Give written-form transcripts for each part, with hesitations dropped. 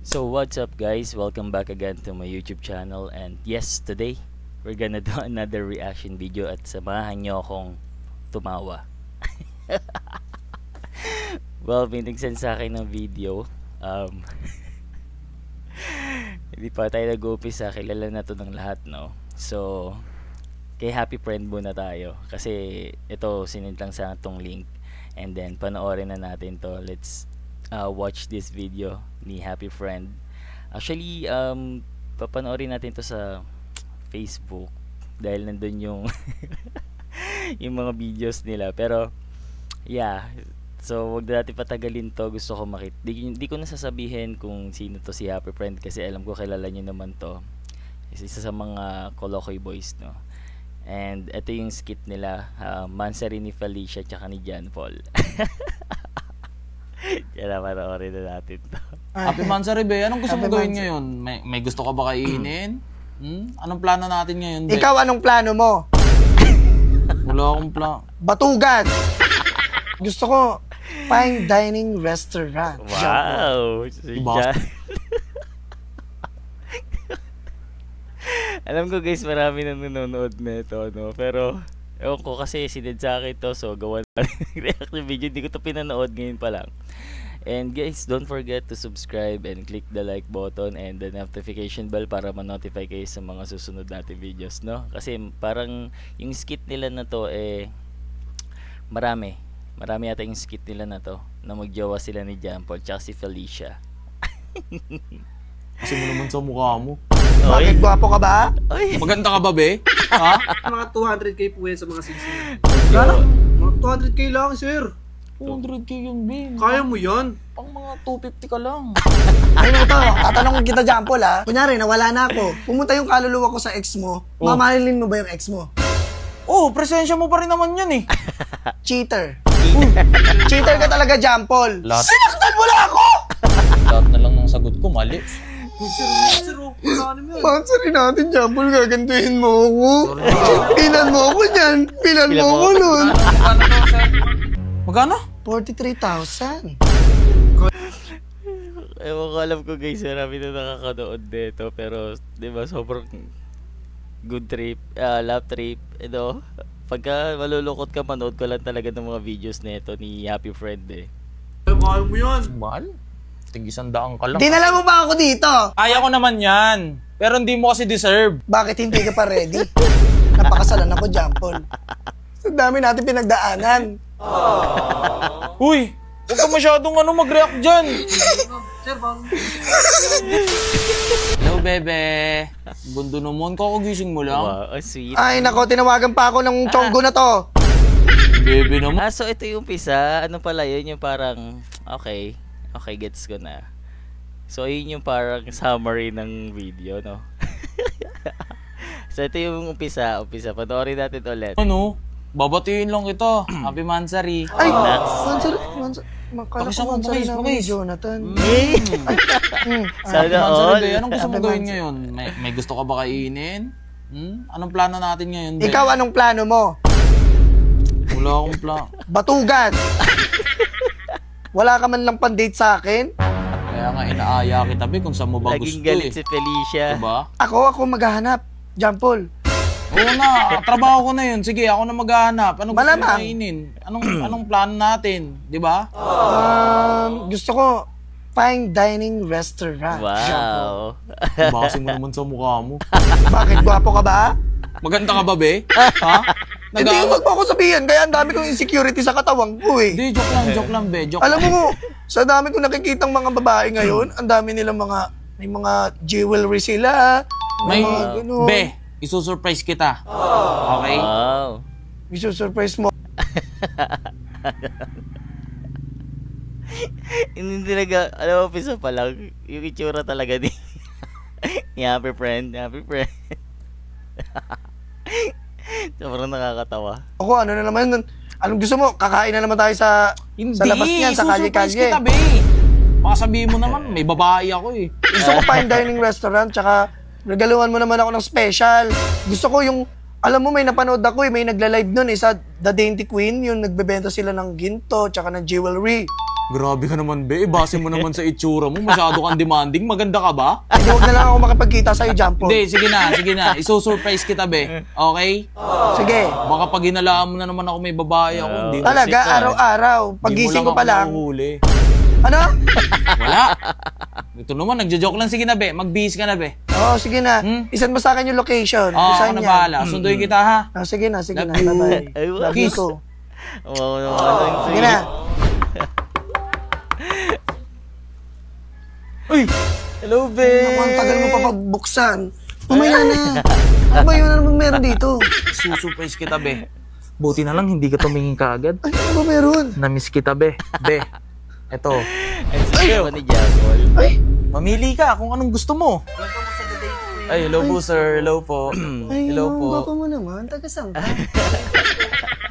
So what's up guys, welcome back again to my YouTube channel, and yes, today we're gonna do another reaction video at samahan nyo akong tumawa. Well, may nagsend sa akin ng video, hindi pa tayo nag-umpisa, kilala na to ng lahat, no? So kay Happy Friend muna tayo kasi ito sinend lang sa atong link, and then panoorin na natin to. Let's watch this video ni Happy Friend. Actually, papanoorin natin to sa Facebook dahil nandun yung yung mga videos nila. Pero yeah, so wag natin patagalin to. Gusto ko makita, di ko nasasabihin kung sino to si Happy Friend kasi alam ko kilala nyo naman to. Isa sa mga Kolokoy Boys, no? And ito yung skit nila, Mansari ni Felicia tsaka ni John Paul. Kaya panoorin na natin to. Happy Mansari, be, anong gusto mo gawin ngayon? May gusto ka ba kainin? Anong plano natin ngayon, be? Ikaw, anong plano mo? Wala akong plano. Batugan! Gusto ko fine dining restaurant. Wow! Si John. Alam ko guys, marami nang nanonood na ito, no? Pero ewan ko kasi sinend sa akin to, so gawa na reaction video. Hindi ko to pinanood, ngayon pa lang. And guys, don't forget to subscribe and click the like button and the notification bell para ma-notify kayo sa mga susunod natin videos, no? Kasi parang yung skit nila na to, marami yata yung skit nila na to, na magjowa sila ni John Paul tsaka si Felicia. Kasi mo naman sa mukha mo. Bakit gwapo ka ba? Oy. Maganda ka ba, be? Ha? Mga 200k po yan sa mga singsingan. Gano'n? Mga 200k lang, sir. 200k yun, be. Kaya mo yan. Pang mga 250 ka lang. Ayun ito, tatanungin kita John Paul, ha? Kunyari, nawala na ako. Pumunta yung kaluluwa ko sa ex mo. Mamahalin mo ba yung ex mo? Oh, presensya mo pa rin naman yan, eh. Cheater. Cheater ka talaga, John Paul. Sinaktan mo lang ako! Lahat na lang ng sagot ko, mali. Sir, ano mo yan? Mansari natin, John Paul, gagantuhin mo ako. Pilan mo ako niyan. Pilan mo ako nun. Magkano? 43,000. Ewan ko, alam ko guys, marami na nakakanood dito, pero diba sobrang good trip, love trip, ito. Pagka malulungkot ka, manood ko lang talaga ng mga videos nito ni Happy Friend, eh. Kaya mo yan. Mahal? Tig-100 ka lang. Dinala mo ba ako dito? Kaya ko naman yan. Pero hindi mo kasi deserve. Bakit hindi ka pa ready? Napakasalan ako, John Paul. Sa dami natin pinagdaanan. Uy! Huwag ka masyadong mag-react dyan. Sir, bang? Hello, bebe. Bundo naman, kakagising mo lang. Wow, sweet. Ay, nako, tinawagan pa ako ng chonggo na to. Bebe naman. So ito yung umpisa, ano pala yun, yung parang, okay, gets ko na. So yun yung parang summary ng video, no? So ito yung umpisa, panoorin natin ulit. Ano? Babatiin lang kita. Happy Mansari. Ay, Relax. Mansari. Makala Pakisama ko mo, Mansari guys, naman guys. ni Jonathan. Sana Happy Mansari, all. be. Anong gusto mo gawin ngayon? May gusto ka ba kainin? Anong plano natin ngayon, be? Ikaw, anong plano mo? Wala akong plano. Batugan! Wala ka man lang pan-date sa akin? Kaya nga, inaaya kita, be, kung saan mo ba Laging gusto, galit eh. si Felicia. Diba? Ako maghahanap. John Paul. Oo na, trabaho ko na yun. Sige, ako na maghahanap. Anong gusto mo Malamang. kainin? Anong plano natin? Diba? Gusto ko fine dining restaurant. Wow. Basing mo naman sa mukha mo. Bakit gwapo ka ba? Maganda ka ba, be? Ha? Hindi, wag mo ako sabihin. Kaya ang dami kong insecurity sa katawang ko, eh. Hindi, joke lang, be. Joke Alam lang. mo, sa dami kong nakikitang mga babae ngayon, ang dami nilang may mga jewelry sila. May, mga ganun. be, isusurprise kita. Okay? Wow. Isusurprise mo. Hindi talaga, alam mo, umpisa pa lang, yung itsura talaga ni Happy Friend. Sobrang nakakatawa. Ako, ano na naman, anong gusto mo? Kakain na naman tayo sa labas niyan, sa isusurprise kalye-kalye. kita, be. Baka sabihin mo naman, may babae ako, eh. Gusto ko fine dining restaurant, tsaka regaluhan mo naman ako ng special. Gusto ko yung, alam mo, may napanood ako, may nagla-live nun, sa The Dainty Queen, yung nagbebenta sila ng ginto, tsaka ng jewelry. Grabe ka naman, be. Base mo naman sa itsura mo. Masyado kang demanding. Maganda ka ba? Hindi, huwag na lang ako makipagkita sa'yo, John Paul. Hindi, sige na. Isusurprise kita, be. Okay? Sige. Baka pag hinalaan mo na naman ako may babae ako. Hindi mo Talaga, Sika. araw-araw. Hindi Pagising mo ko pa ako lang. mahuhuli. Ano? Wala. Ito naman, nagjo-joke lang. Sige na, be. Mag-bihis ka na, be. Oo, sige na. Isan mo sa akin yung location. Oo, ako Isan na yan. bahala. Sunduin kita, ha? Sige na. Love you. Bye-bye. Ay, wow. Love you ko. Wow, naman. Sige na. Uy! Hello, Naku, babe! ang tagal mo pa pagbuksan. Mamaya na. Ano ba yun na naman meron dito? Susurprise kita, be. Buti na lang, hindi ka tumingin kaagad. Ay, ano ba meron? Namiss kita, be. Be. Eto. Ang sabi mo ni Japol. Ay, Mamili ka kung anong gusto mo. Ay, hello po, sir. Hello po. ay, Hello ang po. gwapo mo naman. Taga-saan ka?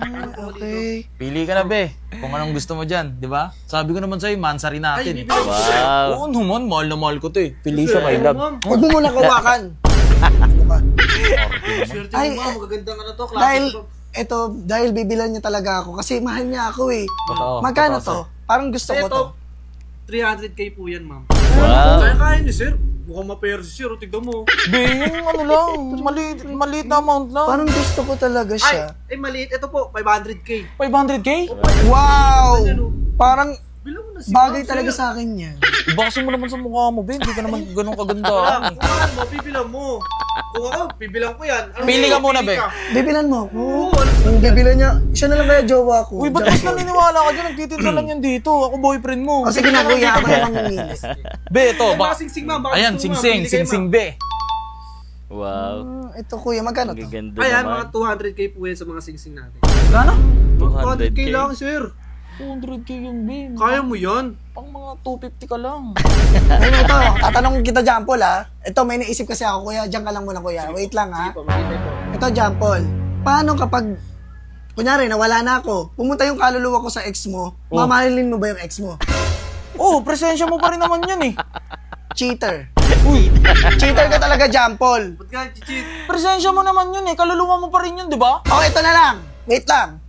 Ay, okay. Pili ka na, be. Kung anong gusto mo dyan, di ba? Sabi ko naman sa'yo, mansari natin. Wow! Oo naman, mahal na mahal ko to eh. Pili siya, my love. Ma'am. Huwag mo muna kawakan. Ano ka? Swerte Ay, mo, ma'am. Magaganda ka na to. Dahil, Klase dahil bibilan niya talaga ako kasi mahal niya ako eh. Totoo, Magkano totoo, to? Parang gusto ko ito, to. 300k po yan, ma'am. Wow! Kaya ni sir. Mukhang mapera si sir. Tignan mo. Be, yung ano lang, maliit na amount lang. Parang gusto ko talaga siya. Ay, maliit. Ito po, 500k. 500k? Wow! Parang Bilang mo na si bagay ma'am, talaga sir. sa akin yan. Ibakasin mo naman sa mukha mo, be. Hindi ka naman ganun kaganda. Kung ano mo, bibilang mo. Kung ako, bibilang ko yan. Ano Pili mo, ka muna, pili be. ka. Bibilan mo ako. Oo, Kung bibilan niya, siya na lang kaya jowa ko. Uy, ba't mas naniniwala ka dyan? Nagtitinda lang yan dito. Ako boyfriend mo. O sige na, kuya, ako na mamimili. Be, ito. Mga singsing, ma'am. Baka Ayan, gusto mo, singsing, ma'am. Pili kayo, singsing, ma'am. be. Wow! Ito kuya, magkano to? Ang ganda Ayan, naman. mga 200k po yan sa mga singsing natin. Gana? 200k lang, sir. 200k yung be. Kaya mo yan. Pang mga 250 ka lang. Ayun ito, tatanungin kita John Paul ha. Ito, may naisip kasi ako kuya, diyan ka lang muna kuya. Wait lang ha. Sige po, makita po. Ito John Paul, paano kapag, kunyari nawala na ako, pumunta yung kaluluwa ko sa ex mo, mamahalin mo ba yung ex mo? Oh, presensya mo pa rin naman yan eh. Cheater. Cheater ka talaga John Paul. Ba't ka cheat? Presensya mo naman yun eh. Kaluluwa mo pa rin yun, di ba? Oh, ito na lang. Wait lang.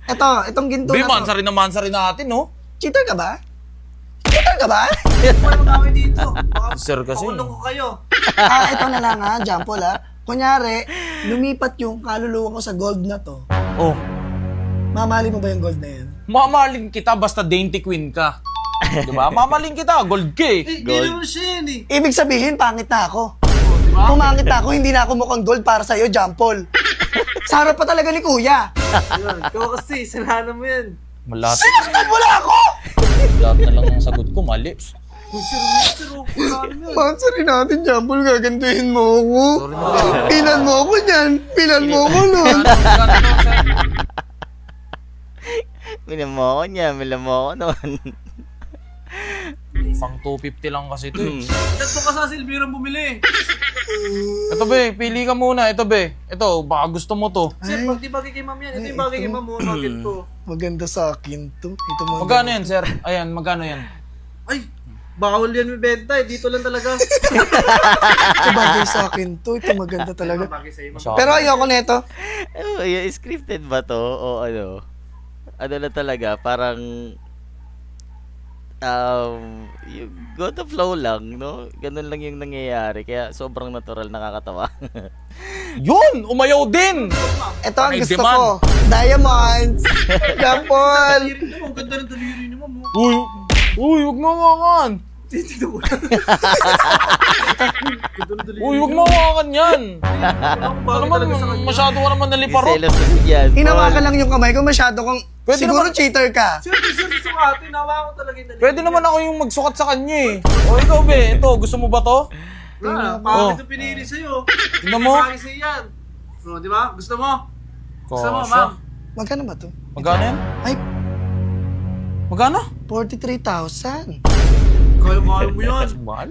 Itong ginto Be, na to. mansa rin natin, no? Cheater ka ba? Cheater ka ba? Wala mag-away dito. Baka Sir kasi. pakulong ko kayo. Ito na lang ha, John Paul ha. Kunyari, lumipat yung kaluluwa ko sa gold na to. Oh, Mamahalin mo ba yung gold na yan? mamaling kita basta dainty queen ka. Di ba? Mamaling kita, gold ka eh. Eh, hindi naman siya yan eh. Ibig sabihin, pangit na ako. Diba? Pumangit na ako, hindi na ako mukhang gold para sa'yo, John Paul. Sa harap pa talaga ni kuya. Yan. Ikaw kasi, sinahan mo yan. Malat. Sinaktan mo na ako! Lahat na lang ang sagot ko, mali. Sir, wala mo yan. Pansarin natin, John Paul, gagantuhin mo ako. Sorry na ba? Pilan mo ako niyan. Pilan mo ako nun. Minamo ako niya, minamo ako noon. Pang 250 lang kasi ito eh. Tatlo ka sa Silvira bumili. Ito be, pili ka muna. Ito be. Ito, baka gusto mo to. Sir, pag di bagay kay ma'am yan. Ito yung bagay kay ma'am mo. Bakit to? Maganda sa akin to. Ito mo. Magkano yan, sir? Ayan, magkano yan? Ay, bawal yan may benta eh. Dito lang talaga. Ito bagay sa akin to. Ito maganda talaga. Bagay sa'yo, ma'am. Masyado. Pero ayoko nito. Ano, yung scripted ba to? O ano? Ano na talaga, parang yung go to flow lang, no? Ganun lang yung nangyayari. Kaya sobrang natural, nakakatawa. Yun! Umayaw din! Ito ang May gusto demand. ko. Diamonds. John Paul. Daliri niyo, ang ganda ng daliri niyo, ma'am. oh. Uy! Uy, huwag mo hawakan! Titido ko lang. Ganda ng daliri Uy, huwag niyo. mo hawakan yan! Ang Ano bagay naman, talaga sa kanya. masyado ka naman naliparot. Selos na si Jan. Hinawakan lang yung kamay ko. Masyado kong... Pwede siguro naman- cheater ka. Sir, susukatin. Nawa ko talaga yung daliri. Pwede naman ako yung magsukat sa kanya eh. O ikaw be, ito, gusto mo ba to? Ah, pangit yung pinili sa'yo. Tingnan mo. Pangit sa'yo yan. O, di ba? Gusto mo? Gusto mo, Kasha. ma'am? Magkano ba to? Magkano yan? Ay, Magkano? 43,000. Kaya mo yan. Mahal.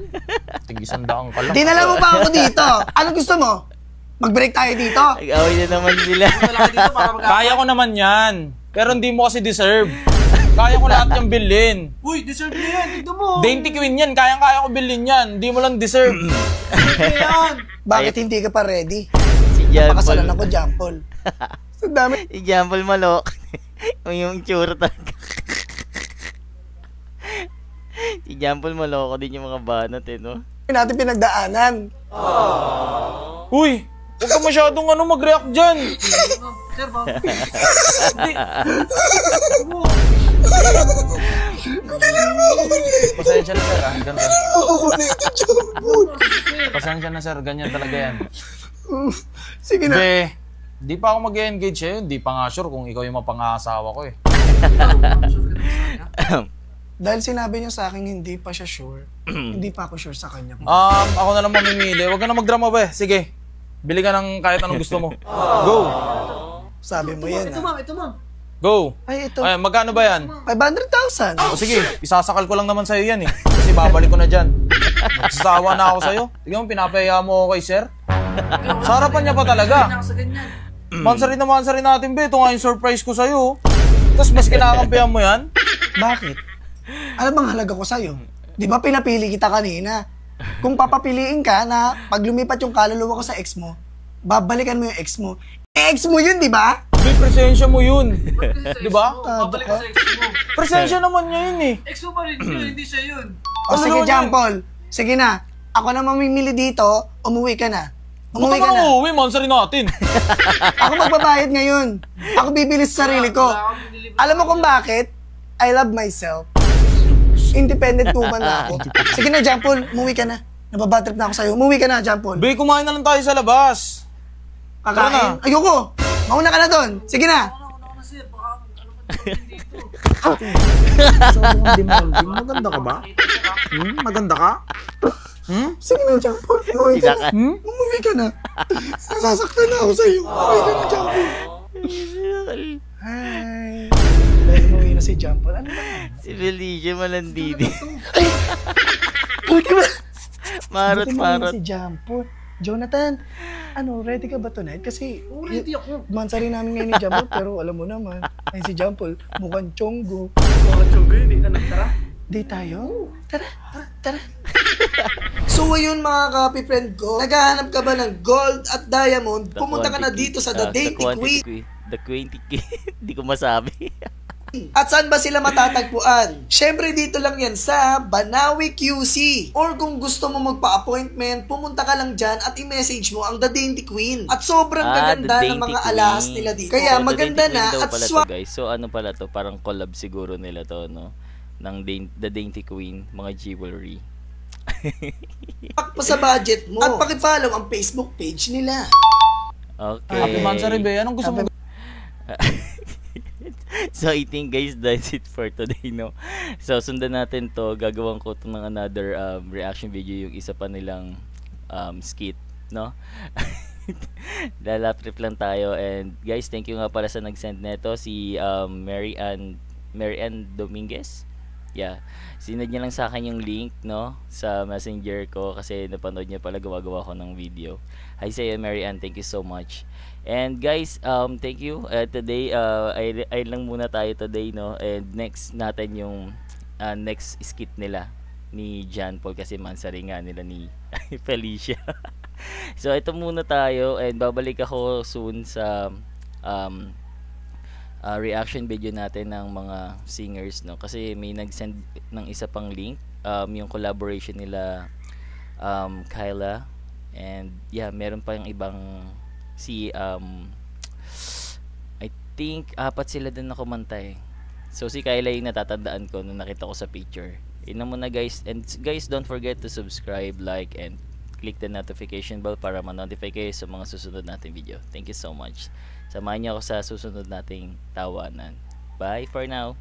Tigisandaan ka lang. Dinala mo pa ako dito. Ano gusto mo? Mag-break tayo dito. Nag-away na naman sila. Malaki dito para mag- Kaya ko naman yan. Pero hindi mo kasi deserve. Kaya ko lahat yung bilhin. Uy, deserve niya yan. Tignan mo. Dainty queen yan. Kaya ko bilhin yan. Hindi mo lang deserve. Deserve niya yan. Bakit hindi ka pa ready? Si Jan Pakasalan Paul. ako, John Paul. Ang dami. Si Jan Paul malok. yung tsura talaga. Si Jampol maloko din yung mga banat eh, no? natin pinagdaanan. Uy! Huwag ka masyadong mag-react dyan. Sir, ba? Pasensya na sir, ganyan. Oo, na ito, Jampol. Pasensya na sir, ganyan talaga yan. Sige na. Be, di pa ako mag-engage sa'yo. Di pa nga sure kung ikaw yung mapangasawa ko eh. Dahil sinabi niya sa akin hindi pa siya sure, hindi pa ako sure sa kanya. Ako na lang mamimili. Huwag ka na magdrama be. Sige, bili ka ng kahit anong gusto mo. Go! Sabi mo yan, Ito, ma'am. Ito, ma'am. Go! Ay, ito. Ay, magkano ba yan? 500,000. O sige, isasakal ko lang naman sa'yo yan eh. Kasi babalik ko na dyan. Nagsasawa na ako sa'yo. Tignan mo, pinapaya mo ako kay sir. Sa harapan niya pa talaga. Sa ganyan. Mansarin na mansarin natin, be. Ito nga yung surprise ko sa'yo. Tapos mas kinakampihan mo yan? Bakit? Ano bang halaga ko sa'yo? Di ba pinapili kita kanina? Kung papapiliin ka na pag lumipat yung kaluluwa ko sa ex mo, babalikan mo yung ex mo. Ex mo yun, di ba? Be, presensya mo yun. Di ba? Babalik ka sa ex mo. Presensya naman niya yun eh. Ex mo pa rin yun, hindi siya yun. O sige, naman John Paul. Sige na. Ako na mamimili dito, umuwi ka na. Umuwi Umuwi ka na. uuwi, mansarin natin. Ako magbabayad ngayon. Ako bibili sa sarili ko. Alam mo kung bakit? I love myself. Independent woman na ako. Sige na, John Paul. Umuwi ka na. Nababatrip na ako sa'yo. Umuwi ka na, John Paul. Be, kumain na lang tayo sa labas. Tara Kakain? na. Ayoko. Mauna ka na doon. Sige na. Ano na sir, baka ano pa dito. Maganda ka ba? Maganda ka? Sige na, John Paul. Umuwi ka na. Tinaka- Umuwi ka na. Nasasaktan na ako sa'yo. Umuwi ka na, John Paul. Hi. Dahil umuwi na si John Paul. Ano ba? Si Felicia malandidi. Buti ba? Marot, Buti umuwi marot. na si John Paul. Jonathan, ready ka ba tonight? Kasi Ready ako. mansari namin ngayon ni John Paul, pero alam mo naman, ay si John Paul, mukhang chonggo. Mga tsugo yun, hindi ka nagtara. Di tayo? Tara. So ayun mga kapi friend ko, naghahanap ka ba ng gold at diamond? The Pumunta ka na quantity. dito sa The Dainty Queen. The Quantity Queen. Hindi ko masabi. At saan ba sila matatagpuan? Syempre dito lang yan sa Banawi QC. Or kung gusto mo magpa-appointment, pumunta ka lang dyan at i-message mo ang The Dainty Queen. At sobrang gaganda The ng mga Dainty alahas Queen. nila dito. Kaya So, The maganda Dainty Queen na daw at pala to, swak guys. So ano pala to? Parang collab siguro nila to, no? Ng The Dainty Queen, mga jewelry. pa sa budget mo. At pakifollow ang Facebook page nila. Okay. Happy Mansari, be. Anong gusto mo? So I think guys that's it for today, no. So sundan natin to, gagawin ko to ng another reaction video, yung isa pa nilang skit, no. Lala trip lang tayo. And guys, thank you nga pala sa nag-send nito, si Mary Ann Dominguez. Yeah, sinend niya lang sa akin yung link, no, sa messenger ko kasi napanood niya pala gawa ko ng video. Hi sa'yo Mary Ann, thank you so much. And guys, thank you. Today, ay lang muna tayo today, no. And next natin yung next skit nila ni John Paul kasi mansari nga nila ni Felicia. So ito muna tayo and babalik ako soon sa reaction video natin ng mga singers, no, kasi may nag-send ng isa pang link, yung collaboration nila Kyla, and yeah, meron pa yung ibang si I think 4 sila din na kumanta eh. So si Kyla yung natatandaan ko nung nakita ko sa picture. Yun na muna guys, and guys, don't forget to subscribe, like, and click the notification bell para ma-notify kayo sa mga susunod nating video. Thank you so much. Samahan niyo ako sa susunod nating tawanan. Bye for now.